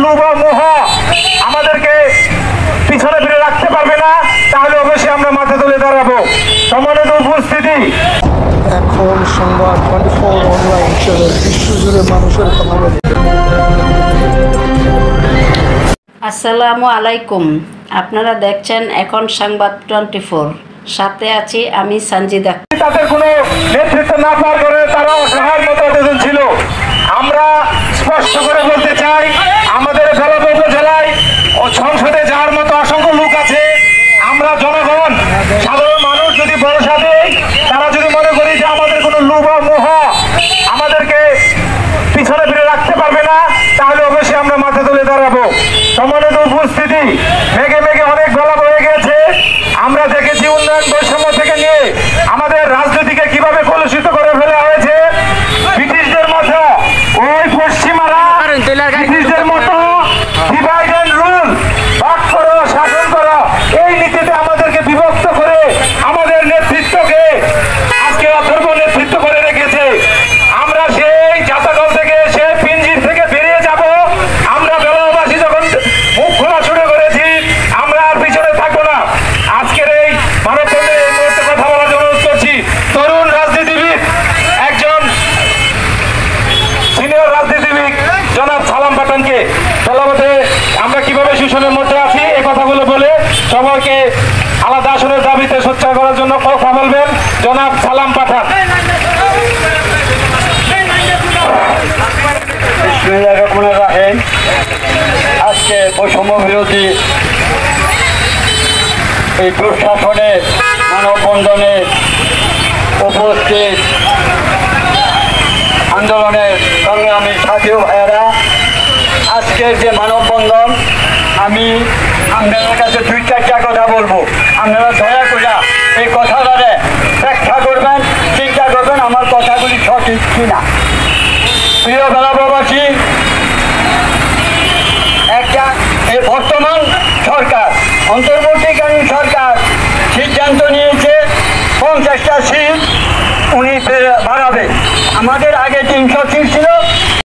লোভ ও মোহ আমাদেরকে পিছনে ফিরে রাখতে পারবে না, তাহলে অবশ্যই আমরা মাথা তুলে দাঁড়াবো। সম্মানিত উপস্থিতি, এখন সংবাদ 24 অনলাইন চ্যানেল বিশ্বজুড়ে মানুষের কথা বলে। আসসালামু আলাইকুম, আপনারা দেখছেন এখন সংবাদ 24, সাথে আছি আমি সঞ্জিদা। তাদের কোনো নেতৃত্ব না পাওয়ার কারণে তারা অসহায়ের মতো ছিল। আমরা স্পষ্ট করে বলতে চাই, আমাদের বেলাব উপজেলায় ও সংসদে যাওয়ার মতো অসংখ্য লোক আছে। আমরা জনগণ সাধারণ মানুষ যদি ভরসা দেই, তারা যদি মনে করি যে আমাদের কোনো লোভ ও মোহ আমাদেরকে পিছনে ফিরে রাখতে পারবে না, তাহলে অবশ্যই আমরা মাথা তুলে দাঁড়াবো। সম্মানিত উপস্থিতি, মেঘে মেঘে অনেক গলা বয়ে গেছে। আমরা দেখেছি উন্নয়ন বৈষম্য থেকে নিয়ে আমাদের রাজনীতিকে কিভাবে কলুষিত করে ফেলা হয়েছে। ব্রিটিশদের মতো ওই পশ্চিমারা ব্রিটিশদের মতো ডিভাইড এন্ড রুল, ভাগ করো শাসন করো, এই নীতিতে আমাদেরকে বিভক্ত করে আমাদের নেতৃত্বকে আজকে অথর্ব নেতৃত্ব করে রেখেছে। আমরা সেই জাতাকল থেকে সেই পিঞ্জির থেকে বেরিয়ে যাব। আমরা বেলাবাসী যখন মুখ খোলা শুরু করেছি, আমরা আর পিছনে থাকবো না। আজকের এই মানববন্ধনে এই মুহূর্তে কথা বলার জন্য অনুরোধ করছি তরুণ রাজনীতিবিদ, একজন সিনিয়র রাজনীতিবিদ জনাব সালাম পাঠানকে। বেলাবতে আমরা কিভাবে শোষণের মধ্যে আছি এই কথাগুলো বলে সবাইকে আলাদা আসনের দাবিতে সোচ্চার করার জন্য কথা বলবেন জনাব সালাম পাঠান। আজকে বৈষম্য বিরোধী এই দুঃশাসনের মানববন্ধনে উপস্থিত আন্দোলনের সংগ্রামী সাথী ভাইয়েরা, আজকের যে মানববন্ধন, আমি আপনাদের কাছে 2-4টা কথা বলবো। আপনারা দয়া করে এই কথাটারে ব্যাখ্যা করবেন, চিন্তা করবেন আমার কথাগুলি সঠিক কিনা। প্রিয় বেলাবাসী, একটা এই বর্তমান সরকার, অন্তর্বর্তীকালীন সরকার সিদ্ধান্ত নিয়েছে 50টা সিট উনি বাড়াবে। আমাদের আগে 363